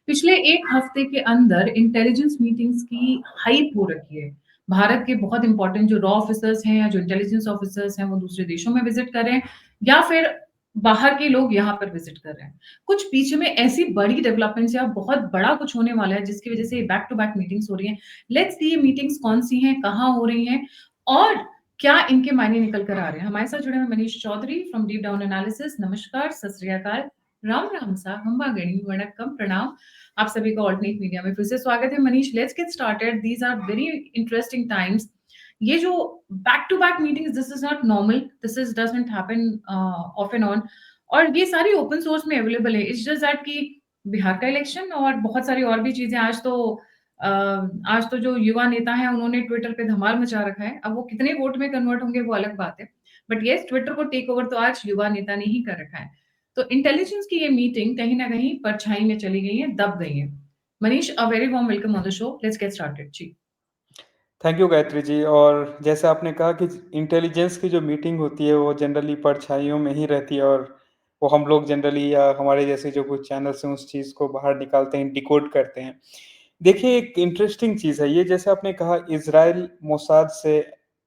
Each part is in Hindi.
पिछले 1 हफ्ते के अंदर इंटेलिजेंस मीटिंग्स की हाइप हो रखी है। भारत के बहुत इम्पोर्टेंट जो रॉ ऑफिसर्स हैं या जो इंटेलिजेंस ऑफिसर्स हैं, वो दूसरे देशों में विज़िट कर रहे हैं या फिर बाहर के लोग यहाँ पर विज़िट कर रहे हैं। कुछ बीच में ऐसी बड़ी डेवलपमेंट्स या बहुत बड़ा कुछ होने वाला है जिसकी वज़ह से बैक टू बैक मीटिंग्स हो रही हैं। लेट्स सी ये मीटिंग्स कौन-सी हैं, कहाँ हो रही हैं और क्या इनके मायने निकल कर आ रहे हैं। हमारे साथ जुड़े हैं Manish Chaudhary from deep down analysis. नमस्कार, सत श्री अकाल, राम राम सा, हम्बा गणी, वणक्कम, प्रणाम। आप सभी का ऑल्टरनेट मीडिया में फिर से स्वागत है। Manish, let's get started. These are very interesting times. ये जो back to back meetings, this is not normal, this is doesn't happen off and on. और ये सारी ओपन सोर्स में अवेलेबल है। इट्स जस्ट दैट कि बिहार का इलेक्शन और बहुत सारी और भी चीजें आज तो जो युवा नेता हैं उन्होंने ट्विटर पे धमाल मचा रखा है। अब वो कितने वोट में कन्वर्ट होंगे वो अलग बात है, बट यस, ट्विटर को टेक ओवर तो आज युवा नेता ने ही कर रखा है। तो इंटेलिजेंस की ये मीटिंग कहीं न कहीं परछाई में चली गई है, दब गई है। Manish, a very warm welcome on the show. Let's get started. जी। Thank you Gayatri ji. और जैसे आपने कहा कि इंटेलिजेंस की जो मीटिंग होती है वो जनरली परछाइयों में ही रहती है, और वो हम लोग जनरली या हमारे जैसे जो कुछ चैनल्स हैं उस चीज़ को बाहर निकालते हैं, डिकोड करते हैं। देखिए, एक इंटरेस्टिंग चीज़ है ये, जैसे आपने कहा इज़राइल मोसाद से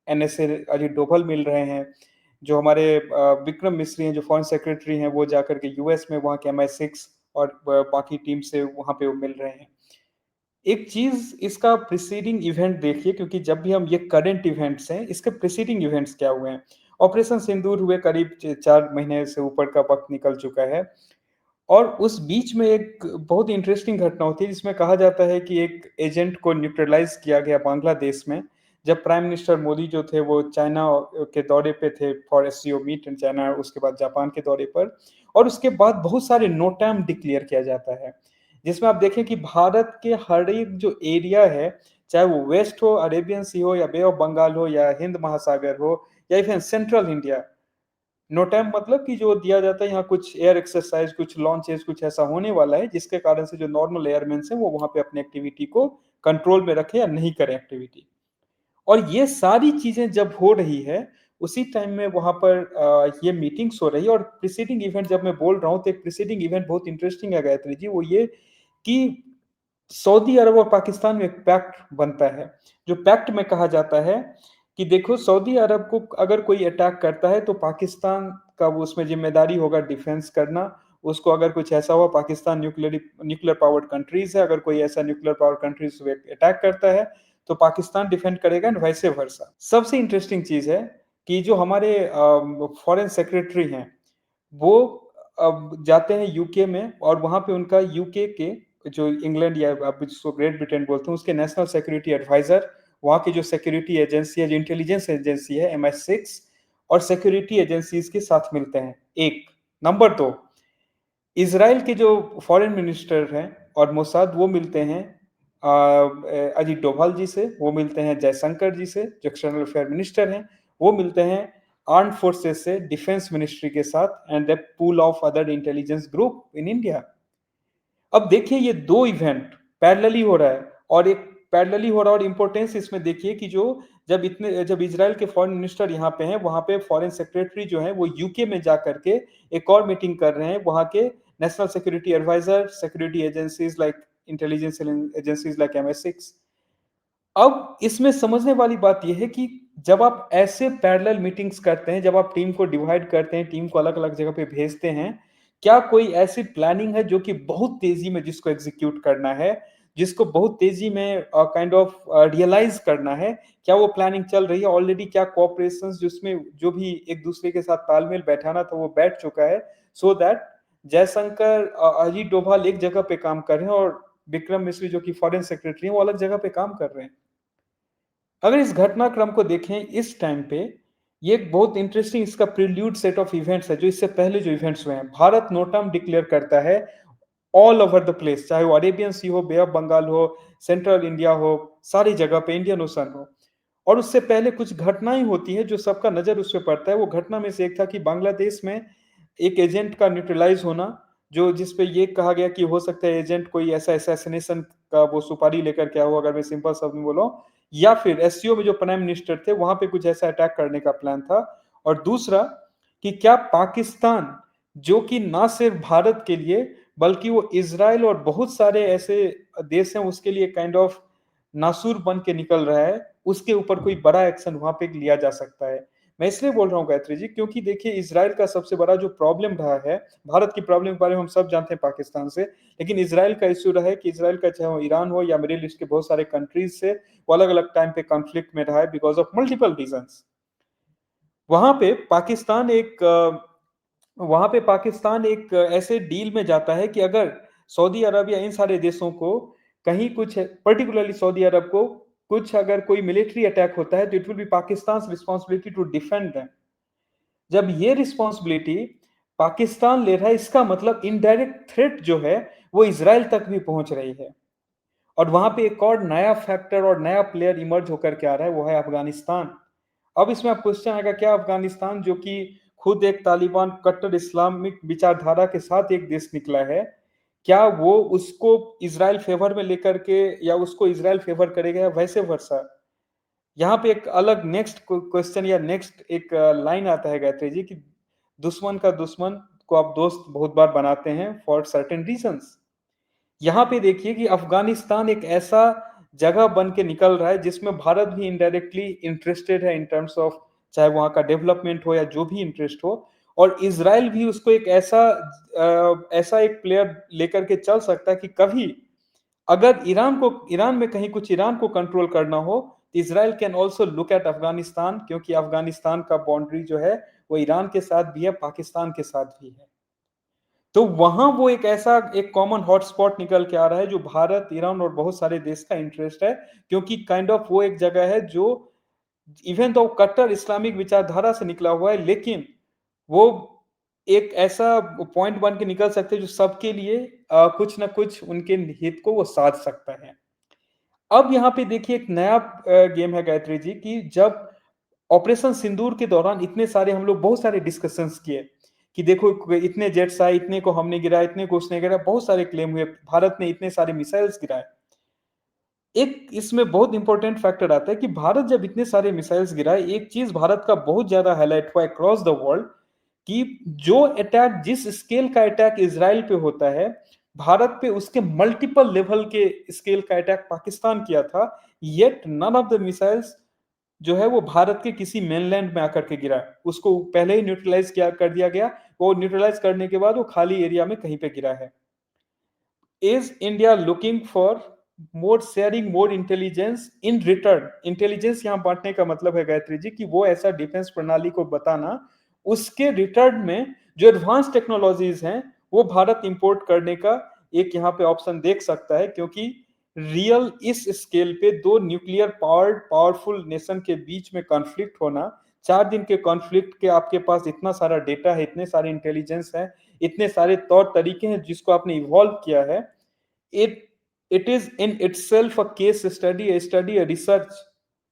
एनएसए अजित डोभाल मिल रहे हैं। जो हमारे विक्रम मिस्री हैं जो फॉरेन सेक्रेटरी हैं, वो जाकर के यूएस में वहाँ के MI6 और बाकी टीम से वहाँ पे वो मिल रहे हैं। एक चीज़ इसका प्रीसीडिंग इवेंट देखिए, क्योंकि जब भी हम ये करंट इवेंट्स हैं, इसके प्रीसीडिंग इवेंट्स क्या हुए हैं। ऑपरेशन सिंदूर हुए करीब 4 महीने से ऊपर का वक़्त निकल चुका है, और उस बीच में एक बहुत इंटरेस्टिंग घटना होती है जिसमें कहा जाता है कि एक एजेंट को न्यूट्रलाइज़ किया गया बांग्लादेश में, जब प्राइम मिनिस्टर मोदी जो थे वो चाइना के दौरे पे थे for SCO meet in China, उसके बाद जापान के दौरे पर। और उसके बाद बहुत सारे नोटैम डिक्लेयर किया जाता है, जिसमें आप देखें कि भारत के हर एक जो एरिया है, चाहे वो वेस्ट हो, अरेबियन सी हो, या बे ऑफ बंगाल हो, या हिंद महासागर हो, या इवन सेंट्रल इंडिया, नोटैम मतलब कि जो दिया जाता है यहाँ कुछ एयर एक्सरसाइज, कुछ लॉन्चेस, कुछ ऐसा होने वाला है जिसके कारण से जो नॉर्मल एयरमैन हैं वो वहाँ पे अपनी एक्टिविटी को कंट्रोल में रखें या नहीं करें एक्टिविटी। और ये सारी चीजें जब हो रही है, उसी टाइम में वहां पर ये मीटिंग्स हो रही है। और प्रीसीडिंग इवेंट जब मैं बोल रहा हूँ तो एक प्रीसीडिंग इवेंट बहुत इंटरेस्टिंग है गायत्री जी, वो ये कि सऊदी अरब और पाकिस्तान में एक पैक्ट बनता है। जो पैक्ट में कहा जाता है कि देखो, सऊदी अरब को अगर कोई अटैक करता है तो पाकिस्तान का वो उसमें जिम्मेदारी होगा डिफेंस करना। उसको अगर कुछ ऐसा हुआ, पाकिस्तान न्यूक्लियर पावर्ड कंट्रीज है, अगर कोई ऐसा न्यूक्लियर पावर कंट्रीज अटैक करता है तो पाकिस्तान डिफेंड करेगा, एंड वैसे वर्सा। सबसे इंटरेस्टिंग चीज है कि जो हमारे फॉरेन सेक्रेटरी हैं वो अब जाते हैं यूके में, और वहां पे उनका यूके के जो इंग्लैंड या आप जिसको ग्रेट ब्रिटेन बोलते हैं उसके नेशनल सिक्योरिटी एडवाइजर, वहाँ की जो सिक्योरिटी एजेंसी है, जो इंटेलिजेंस एजेंसी है MI6, और सिक्योरिटी एजेंसीज के साथ मिलते हैं। एक नंबर दो, इसराइल के जो फॉरेन मिनिस्टर हैं और मोसाद, वो मिलते हैं अजीत डोभाल जी से, वो मिलते हैं जयशंकर जी से जो एक्सटर्नल अफेयर मिनिस्टर हैं, वो मिलते हैं आर्म फोर्सेस से डिफेंस मिनिस्ट्री के साथ, and the pool of other intelligence group in India. अब देखिए, ये दो इवेंट पैरेलली हो रहा है, और एक पैरेलली हो रहा है, और इंपॉर्टेंस इसमें देखिए कि जो जब इजराइल के फॉरेन मिनिस्टर यहाँ पे हैं, वहां पे फॉरेन सेक्रेटरी जो है वो यूके में जा करके एक और मीटिंग कर रहे हैं वहां के national security adviser, security agencies like intelligence agencies like MI6। अब इसमें समझने वाली बात यह है कि जब आप ऐसे पैरेलल मीटिंग्स करते हैं, जब आप टीम को डिवाइड करते हैं, टीम को अलग अलग जगह पे भेजते हैं, क्या कोई ऐसी प्लानिंग है जो कि बहुत तेजी में जिसको एग्जीक्यूट करना है, जिसको बहुत तेजी में काइंड ऑफ रियलाइज करना है? क्या वो प्लानिंग चल रही है ऑलरेडी? क्या कोऑपरेशन जिसमें जो भी एक दूसरे के साथ तालमेल बैठाना था वो बैठ चुका है, सो दैट जयशंकर अजीत डोभाल एक जगह पे काम कर रहे हैं और विक्रम मिश्री जो कि फॉरेन सेक्रेटरी हैं वो अलग जगह पे काम कर रहे हैं? अगर इस घटनाक्रम को देखें इस टाइम पे, ये एक बहुत इंटरेस्टिंग इसका प्रील्यूड सेट ऑफ इवेंट्स है। जो इससे पहले जो इवेंट्स हुए हैं, भारत नोटम डिक्लेयर करता है ऑल ओवर द प्लेस, चाहे वो अरेबियन सी हो, बे ऑफ बंगाल हो, सेंट्रल इंडिया हो, सारी जगह पे इंडियन ओशन हो। और उससे पहले कुछ घटनाएं होती हैं जो सबका नजर उस पर पड़ता है। वो घटना में से एक था कि बांग्लादेश में एक एजेंट का न्यूट्रलाइज होना, जो जिस पे ये कहा गया कि हो सकता है एजेंट कोई ऐसा असैसिनेशन का वो सुपारी लेकर के हुआ, अगर मैं सिंपल शब्द में बोलूं, या फिर एससीओ में जो प्राइम मिनिस्टर थे वहां पे कुछ ऐसा अटैक करने का प्लान था। और दूसरा कि क्या पाकिस्तान, जो कि ना सिर्फ भारत के लिए बल्कि वो इज़राइल और बहुत सारे ऐसे देश हैं उसके लिए काइंड ऑफ नासूर बन के निकल रहा है, उसके ऊपर कोई बड़ा एक्शन वहाँ पे लिया जा सकता है। मैं इसलिए बोल रहा हूँ गायत्री जी क्योंकि देखिए इज़राइल का सबसे बड़ा जो प्रॉब्लम रहा है, भारत की प्रॉब्लम के बारे में हम सब जानते हैं पाकिस्तान से, लेकिन इज़राइल का इश्यू रहा है कि इज़राइल का चाहे वो ईरान हो या मिडल ईस्ट के बहुत सारे कंट्रीज़ से वो अलग-अलग टाइम पे कॉन्फ्लिक्ट में रहा है बिकॉज़ ऑफ मल्टीपल रीज़न्स। वहाँ पे पाकिस्तान एक वहाँ पे पाकिस्तान एक ऐसे डील में जाता है कि अगर सऊदी अरब या इन सारे देशों को कहीं कुछ पर्टिकुलरली सऊदी अरब को कुछ अगर कोई मिलिट्री अटैक होता है तो it will be Pakistan's responsibility to defend them. जब ये रिस्पांसिबिलिटी पाकिस्तान ले रहा है इसका मतलब इनडायरेक्ट थ्रेट जो है वो इज़राइल तक भी पहुँच रही है। और वहाँ पे एक और नया फैक्टर और नया प्लेयर इमर्ज होकर के आ रहा है वो है अफ़गानिस्तान। अब इसमें आप क्वेश्चन आएगा क्या अफ़गानिस्तान जो कि खुद एक तालिबान कट्टर इस्लामिक विचारधारा के साथ एक देश निकला है, क्या वो उसको इज़राइल फ़ेवर में लेकर के या उसको इज़राइल फ़ेवर करेगा या वैसे वर्सा? यहाँ पे एक अलग नेक्स्ट क्वेश्चन या नेक्स्ट एक लाइन आता है गायत्री जी कि दुश्मन का दुश्मन को आप दोस्त बहुत बार बनाते हैं फॉर सर्टेन रीजंस। यहाँ पे देखिए कि अफ़गानिस्तान एक ऐसा जगह बन के निकल रहा है जिसमें भारत भी इनडायरेक्टली इंटरेस्टेड है इन टर्म्स ऑफ चाहे वहाँ का डेवलपमेंट हो या जो भी इंटरेस्ट हो और इज़राइल भी उसको एक ऐसा एक प्लेयर लेकर के चल सकता है कि कभी अगर ईरान में कहीं कुछ ईरान को कंट्रोल करना हो, Israel can also look at Afghanistan क्योंकि अफ़गानिस्तान का बाउंड्री जो है वो ईरान के साथ भी है, पाकिस्तान के साथ भी है। तो वहाँ वो एक ऐसा एक कॉमन हॉटस्पॉट निकल के आ रहा है जो भारत, ईरान और बहुत सारे देश का इंटरेस्ट है क्योंकि काइंड ऑफ वो एक जगह है जो इवन दो कट्टर इस्लामिक विचारधारा से निकला हुआ है लेकिन वो एक ऐसा पॉइंट बन के निकल सकते हैं जो सबके लिए कुछ ना कुछ उनके हित को वो साध सकता है। अब यहाँ पे देखिए एक नया गेम है गायत्री जी कि जब ऑपरेशन सिंदूर के दौरान इतने सारे हम लोग बहुत सारे डिस्कशंस किए कि देखो इतने जेट्स आए, इतने को हमने गिराया, इतने को उसने गिराया, बहुत सारे क्लेम हुए, भारत ने इतने सारे मिसाइल्स गिराए। एक इसमें बहुत इंपॉर्टेंट फैक्टर आता है कि भारत जब इतने सारे मिसाइल्स गिराए, एक चीज़ भारत का बहुत ज़्यादा हाइलाइट हुआ अक्रॉस द वर्ल्ड कि जो अटैक जिस स्केल का अटैक इज़राइल पे होता है, भारत पे उसके मल्टीपल लेवल के स्केल का अटैक पाकिस्तान किया था, yet none of the missiles जो है वो भारत के किसी मेनलैंड में आकर के गिरा। उसको पहले ही न्यूट्रलाइज़ किया कर दिया गया, वो न्यूट्रलाइज़ करने के बाद वो खाली एरिया में कहीं पे गिरा है। Is India looking for more sharing more intelligence in return? Intelligence यहाँ बांटने का मतलब है गायत्री जी कि वो ऐसा डिफेंस प्रणाली को बताना उसके रिटर्न में जो एडवांस टेक्नोलॉजीज हैं वो भारत इंपोर्ट करने का एक यहाँ पे ऑप्शन देख सकता है क्योंकि रियल इस स्केल पे दो न्यूक्लियर पावरफुल नेशन के बीच में कॉन्फ्लिक्ट होना, 4 दिन के कॉन्फ्लिक्ट के आपके पास इतना सारा डेटा है, इतने सारे इंटेलिजेंस है, इतने सारे तौर तरीके हैं जिसको आपने इवॉल्व किया है। It it is in itself a case study, A study, a research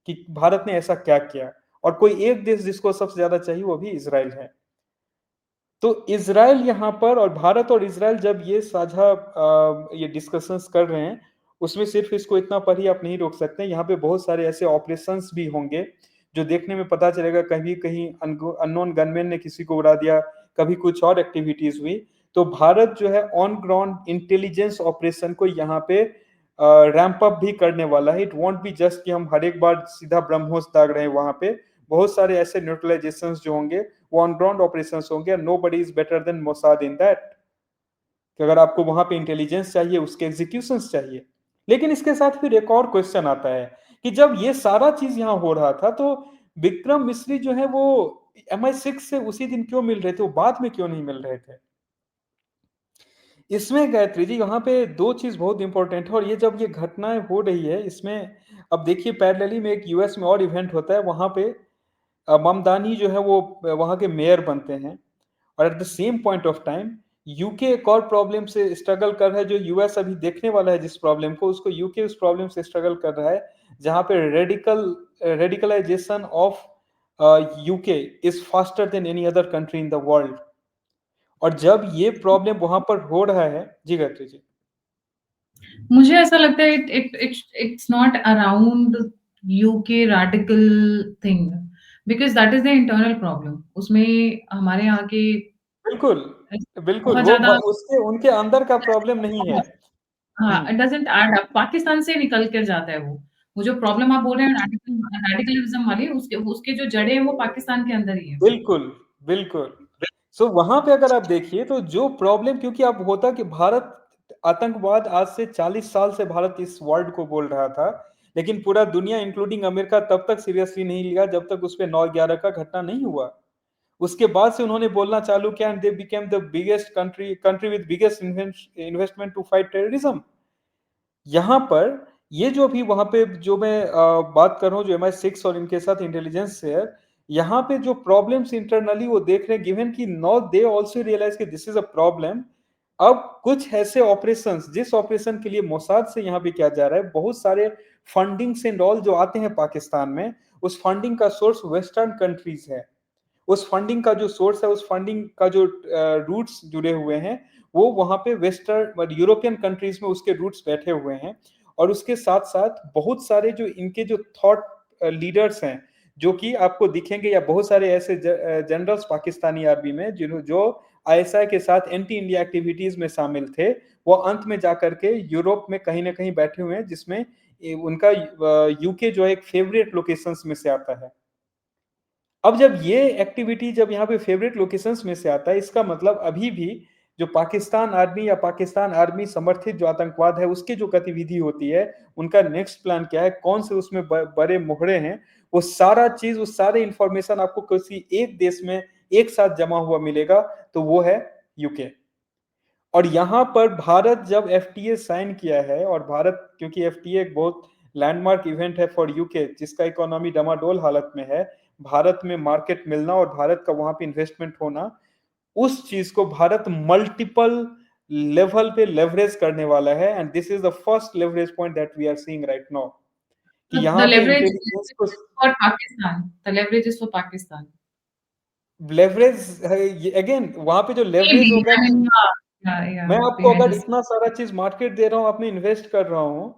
कि भारत ने ऐसा क्या किया और कोई एक देश जिसको सबसे ज्यादा चाहिए वो भी इसराइल है। तो इज़राइल यहाँ पर और भारत और इज़राइल जब ये साझा ये डिस्कशंस कर रहे हैं, उसमें सिर्फ़ इसको इतना पर ही आप नहीं रोक सकते। यहाँ पे बहुत सारे ऐसे ऑपरेशंस भी होंगे, जो देखने में पता चलेगा कभी कहीं अननोन गनमैन ने किसी को उड़ा दिया, कभी कुछ और एक्टिविटीज़ हुई। तो भारत जो है ऑन ग्राउंड इंटेलिजेंस ऑपरेशन को यहाँ पे रैंप अप भी करने वाला है। इट वोंट बी जस्ट कि हम हर एक बार सीधा ब्रह्मोस दाग रहे हैं वहाँ पे। बहुत सारे ऐसे न्यूट्रलाइजेशंस जो होंगे वो ऑन ग्राउंड ऑपरेशंस होंगे and nobody is better than Mossad in that कि अगर आपको वहां पे इंटेलिजेंस चाहिए उसके एग्जीक्यूशंस चाहिए। लेकिन इसके साथ फिर एक और क्वेश्चन आता है कि जब ये सारा चीज यहाँ हो रहा था तो विक्रम मिस्री जो है वो MI6 से उसी दिन क्यों मिल रहे थे, वो बाद में क्यों नहीं मिल रहे थे? इसमें गायत्री जी यहाँ पे दो चीज बहुत इंपॉर्टेंट है और ये जब ये घटनाएं हो रही है इसमें अब देखिए पैरेलली में एक यूएस में और इवेंट होता है वहां पे ममदानी जो है वो वहाँ के मेयर बनते हैं और at the same point of time UK एक और प्रॉब्लम से स्ट्रगल कर रहा है जो यूएस अभी देखने वाला है जिस प्रॉब्लम को उसको यूके उस प्रॉब्लम से स्ट्रगल कर रहा है जहाँ पे radicalisation of UK is faster than any other country in the world. और जब ये प्रॉब्लम वहां पर हो रहा है जी गायत्री जी। मुझे ऐसा लगता है it's not around UK radical thing because that is the internal problem. उसमें हमारे यहाँ के बिल्कुल बिल्कुल, बहुत वो ज़्यादा उसके उनके अंदर का प्रॉब्लम नहीं है। हाँ, hmm, it doesn't add up, Pakistan से निकल कर जाता है वो। वो जो प्रॉब्लम आप बोल रहे हैं रेडिकलिज़्म वाली, उसके उसके जो जड़ें हैं वो पाकिस्तान के अंदर ही है। बिल्कुल, बिल्कुल। सो वहाँ पे अगर आप देखिए तो जो प्रॉब्लम क्योंकि अब होता कि भारत आतंकवाद आज से 40 साल से भारत इस वर्ड को बोल रहा था, लेकिन पूरा दुनिया इंक्लूडिंग अमेरिका तब तक सीरियसली नहीं लिया जब तक उस पे 9/11 का घटना नहीं हुआ। उसके बाद से उन्होंने बोलना चालू किया and they became the biggest country with biggest investment to fight terrorism. यहाँ पर ये जो अभी वहाँ पे जो मैं बात कर रहा हूँ जो MI6 और इनके साथ इंटेलिजेंस है, यहाँ पे जो प्रॉब्लम्स इंटरनली वो देख रहे हैं गिवन कि नाउ दे आल्सो रियलाइज कि दिस इज अ प्रॉब्लम। अब कुछ ऐसे ऑपरेशंस जिस ऑपरेशन के लिए मोसाद से यहाँ पे किया जा रहा है, बहुत सारे फंडिंग्स एंड ऑल जो आते हैं पाकिस्तान में, उस फंडिंग का सोर्स वेस्टर्न कंट्रीज है। उस फंडिंग का जो सोर्स है, उस फंडिंग का जो रूट्स जुड़े हुए हैं, वो वहाँ पे वेस्टर्न यूरोपियन कंट्रीज में उसके रूट्स बैठे हुए हैं। और उसके साथ साथ बहुत सारे जो इनके जो थॉट लीडर्स हैं, जो कि आपको दिखेंगे या बहुत सारे ऐसे जनरल्स पाकिस्तानी आर्मी में जो ISI के साथ एंटी इंडिया एक्टिविटीज में शामिल थे, वो अंत में जाकर के यूरोप में कहीं ना कहीं बैठे हुए हैं, जिसमें उनका UK जो है एक फेवरेट लोकेशंस में से आता है। अब जब ये एक्टिविटी जब यहाँ पे फेवरेट लोकेशंस में से आता है, इसका मतलब अभी भी जो पाकिस्तान आर्मी या पाकिस्तान आर्मी समर्थित जो आतंकवाद है, उसकी जो गतिविधि होती है, उनका नेक्स्ट प्लान क्या है, कौन से उसमें बड़े मोहरे हैं, वो सारा चीज, वो सारे इंफॉर्मेशन आपको किसी एक देश में एक साथ जमा हुआ मिलेगा, तो वो है यूके। और यहाँ पर भारत जब FTA साइन किया है, और भारत क्योंकि FTA एक बहुत लैंडमार्क इवेंट है फॉर यूके, जिसका इकोनॉमी डमाडोल हालत में है, भारत में मार्केट मिलना और भारत का वहां पे इन्वेस्टमेंट होना, उस चीज को भारत मल्टीपल लेवल पे लेवरेज करने वाला है। And this is the first leverage point that we are seeing right now, कि The यहाँ पे leverage इंटेलिजेंस को is for Pakistan. The leverage is for Pakistan. Leverage है। अगेन वहां पे जो लेवरेज Maybe, होगा I कि mean, yeah, मैं आपको behind अगर the scene. इतना सारा चीज मार्केट दे रहा हूँ, आप में इन्वेस्ट कर रहा हूँ,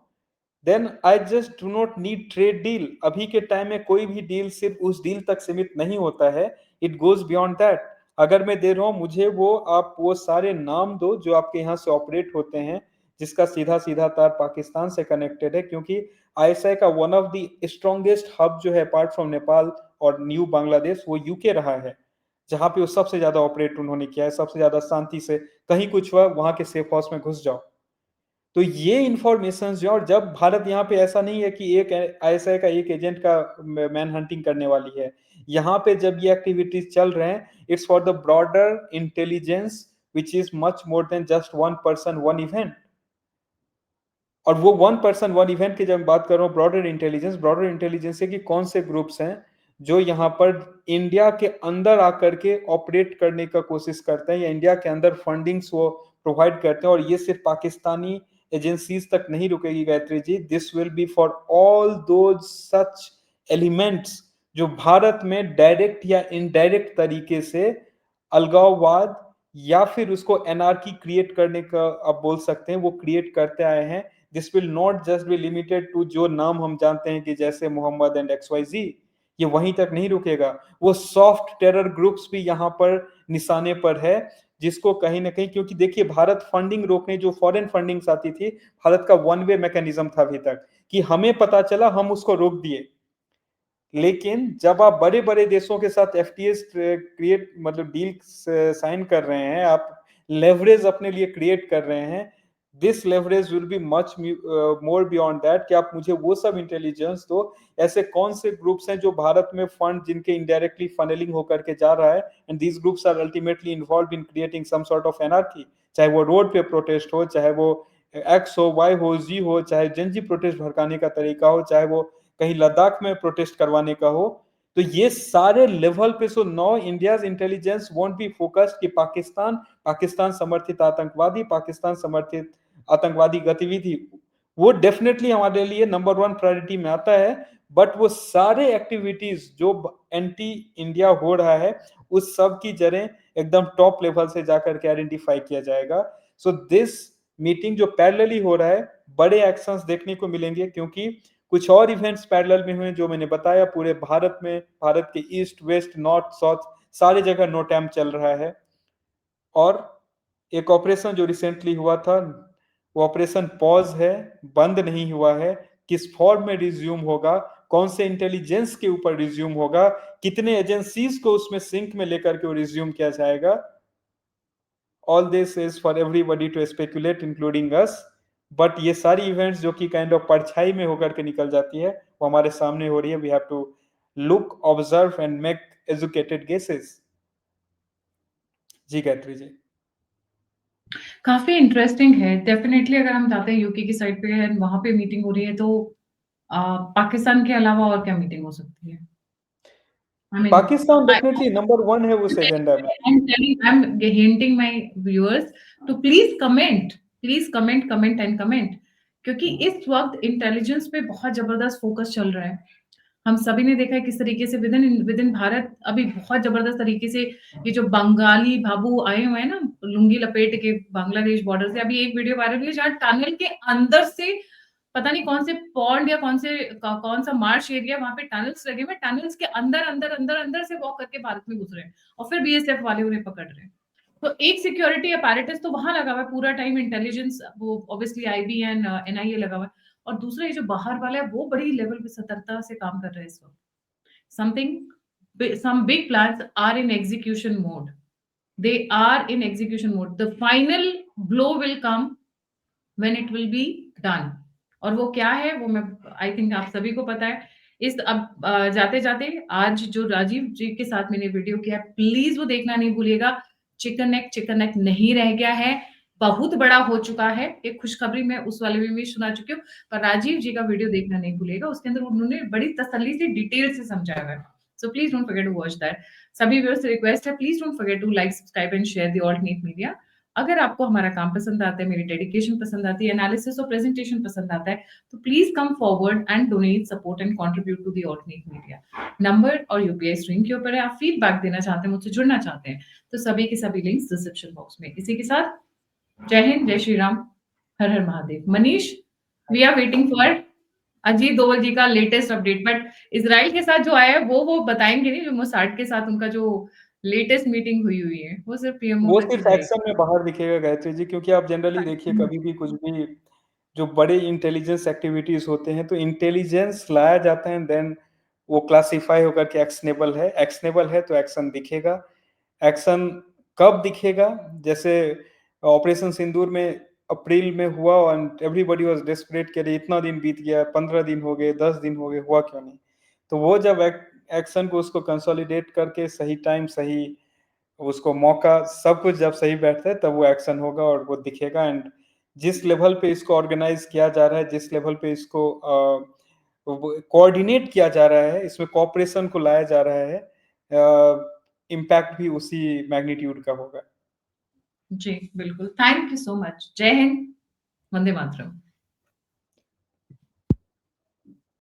then I just do not need trade deal. अभी के टाइम में कोई भी डील सिर्फ उस डील तक सीमित नहीं होता है, इट गोज बियॉन्ड दैट। अगर मैं दे रहा हूँ, मुझे वो आप वो सारे नाम दो जो आपके यहाँ से ऑपरेट होते हैं, जिसका सीधा सीधा तार पाकिस्तान से कनेक्टेड है, क्योंकि ISI का one of the strongest hub जो है अपार्ट फ्रॉम नेपाल और न्यू बांग्लादेश, वो यूके रहा है, जहां पे वो सबसे ज्यादा ऑपरेट उन्होंने किया है, सबसे ज्यादा शांति से कहीं कुछ हुआ वहां के सेफ हाउस में घुस जाओ। तो ये इंफॉर्मेशन जो, और जब भारत यहाँ पे ऐसा नहीं है कि एक ISI का एक एजेंट का मैन हंटिंग करने वाली है, यहाँ पे जब ये एक्टिविटीज चल रहे हैं, it's for the broader intelligence which is much more than just one person one event. और वो वन पर्सन वन इवेंट की जब मैं बात कर रहा हूँ, ब्रॉडर इंटेलिजेंस है कि कौन से ग्रुप्स हैं जो यहाँ पर इंडिया के अंदर आकर के ऑपरेट करने का कोशिश करते हैं, या इंडिया के अंदर फंडिंग्स वो प्रोवाइड करते हैं। और ये सिर्फ पाकिस्तानी एजेंसीज तक नहीं रुकेगी Gayatri ji, this will be for all those such elements जो भारत में डायरेक्ट या इनडायरेक्ट तरीके से अलगाववाद या फिर उसको एनार्की क्रिएट करने का आप बोल सकते हैं, वो क्रिएट करते आए हैं। This will not just be limited to जो नाम हम जानते हैं कि जैसे मोहम्मद एंड XYZ, ये वहीं तक नहीं रुकेगा। वो सॉफ्ट टेरर ग्रुप्स भी यहाँ पर निशाने पर है, जिसको कहीं ना कहीं, क्योंकि देखिए भारत फंडिंग रोकने, जो फॉरेन फंडिंग्स आती थी, भारत का वन वे मैकेनिज्म था अभी तक, कि हमें पता चला हम उसको रोक दिए। लेकिन जब आप बड़े बड़े देशों के साथ FTA क्रिएट मतलब डील साइन कर रहे हैं, आप लेवरेज अपने लिए क्रिएट कर रहे हैं, this leverage will be much more beyond that, कि आप मुझे वो सब इंटेलिजेंस दो, ऐसे कौन से ग्रुप्स हैं जो भारत में फंड जिनके इनडायरेक्टली फनलिंग होकर के जा रहा है, and these groups are ultimately involve in creating some sort of anarchy, चाहे वो रोड पे प्रोटेस्ट हो, चाहे वो X हो, Y हो, Z हो, चाहे जनजी प्रोटेस्ट भड़काने का तरीका हो, चाहे वो कहीं लद्दाख में प्रोटेस्ट करवाने का हो। तो ये सारे लेवल पे, so no India's intelligence won't be focused कि पाकिस्तान समर्थित आतंकवादी, पाकिस्तान समर्थित आतंकवादी गतिविधि, वो डेफिनेटली हमारे लिए नंबर वन प्रायोरिटी में आता है। बट वो सारे एक्टिविटीज जो एंटी इंडिया हो रहा है, उस सब की जड़ें एकदम टॉप लेवल से जाकर के आइडेंटिफाई किया जाएगा। सो दिस मीटिंग जो पैरेलली हो रहा है, बड़े एक्शंस देखने को मिलेंगे, क्योंकि कुछ और इवेंट्स पैरेलल में हुए जो मैंने बताया, पूरे भारत में, भारत के ईस्ट वेस्ट नॉर्थ साउथ सारी जगह नोटैम चल रहा है। और एक ऑपरेशन जो रिसेंटली हुआ था, वो ऑपरेशन पॉज़ है, बंद नहीं हुआ है, किस फॉर्म में रिज़्यूम होगा, कौन से इंटेलिजेंस के ऊपर रिज़्यूम होगा, कितने एजेंसीज़ को उसमें सिंक में लेकर के वो रिज़्यूम किया जाएगा। All this is for everybody to speculate including us, but ये सारी इवेंट्स जो कि काइंड ऑफ परछाई में होकर के निकल जाती है, वो हमारे सामने हो रही है। We have to look, observe and make educated guesses. जी, गायत्री जी। काफ़ी इंटरेस्टिंग है। डेफ़िनेटली अगर हम जाते हैं यूके की साइड पे एंड वहाँ पे मीटिंग हो रही है तो अ, पाकिस्तान के अलावा और क्या मीटिंग हो सकती है? I mean Pakistan I definitely number 1 है उस एजेंडा में। I'm hinting my viewers to please comment, please comment, comment and comment क्योंकि इस वक़्त इंटेलिजेंस पे बहुत ज़बरदस्त फ़ोकस चल रहा है। हम सभी ने देखा है किस तरीके से विदिन भारत अभी बहुत ज़बरदस्त तरीके से ये जो बंगाली बाबू आए हुए हैं ना, लुंगी लपेट के बांग्लादेश बॉर्डर से, अभी एक वीडियो वायरल हुई है जहाँ टनल के अंदर से पता नहीं कौन से पॉन्ड या कौन सा मार्श एरिया वहाँ पे टनल्स लगे हुए हैं, टनल्स के अंदर से वॉक करके भारत में घुस रहे हैं और फिर बीएसएफ वाले उन्हें पकड़ रहे हैं। तो एक सिक्योरिटी अपैरेटस तो वहाँ लगा हुआ है पूरा टाइम, इंटेलिजेंस वो ऑब्वियसली आईबी एंड एनआईए लगा हुआ है और दूसरा ये जो बाहर वाला है वो बड़ी लेवल पे सतर्कता से काम कर रहा है इस वक़्त। Some big plans are in execution mode. They are in execution mode. The final blow will come when it will be done. और वो क्या है वो मैं आई थिंक आप सभी को पता है। इस अब जाते जाते आज जो राजीव जी के साथ मैंने वीडियो किया प्लीज वो देखना नहीं भूलिएगा। चिकन नेक नहीं रह गया है, बहुत बड़ा हो चुका है। एक खुशखबरी मैं उस वाले में भी सुना चुकी हूँ, पर राजीव जी का वीडियो देखना नहीं भूलिएगा। उसके अंदर उन्होंने बड़ी तसल्ली से डिटेल से समझाया है। So please don't forget to watch that. सभी व्यूअर्स से रिक्वेस्ट है, please don't forget to like subscribe and share the alternate media. अगर आपको हमारा काम पसंद आता है, मेरी डेडिकेशन पसंद आती है, एनालिसिस और प्रेजेंटेशन पसंद आता है, तो please come forward and donate support and contribute to the alternate media. Number और यूपीआई स्क्रीन के ऊपर है। आप फीडबैक देना चाहते हैं, मुझसे जुड़ना चाहते हैं, तो सभी के सभी लिंक्स डिस्क्रिप्शन बॉक्स में। इसी के साथ जय हिंद, जय श्री राम, हर हर Mahadev. Manish, we are waiting for Ajit Doval ji का लेटेस्ट अपडेट, बट इजराइल के साथ जो आया है वो बताएंगे नहीं। जो मोसाड के साथ उनका जो लेटेस्ट मीटिंग हुई हुई है वो सिर्फ पीएमओ वो तक ही सिर्फ रहेगी। एक्शन में बाहर दिखेगा गायत्री जी, क्योंकि आप जनरली देखिए कभी भी कुछ भी जो बड़े इंटेलिजेंस एक्टिविटीज होते हैं तो इंटेलिजेंस लाया जाता है, देन वो क्लासिफाई होकर के एक्शनेबल है तो एक्शन दिखेगा। एक्शन कब दिखेगा? जैसे ऑपरेशन सिंदूर में अप्रैल में हुआ एंड एवरीबॉडी वाज डेस्परेट कि अरे इतना दिन बीत गया, 15 दिन हो गए, 10 दिन हो गए, हुआ क्यों नहीं? तो वो जब एक्शन को उसको कंसोलिडेट करके सही टाइम, सही उसको मौका, सब कुछ जब सही बैठता है तब वो एक्शन होगा और वो दिखेगा। एंड जिस लेवल पे इसको ऑर्गेनाइज किया जा रहा है, जिस लेवल पे इसको कोऑर्डिनेट किया जा रहा है, इसमें कोऑपरेशन को लाया जा रहा है, इम्पैक्ट भी उसी मैग्नीट्यूड का होगा। जी, बिल्कुल। Thank you so much. जय हिंद, वंदे मातरम।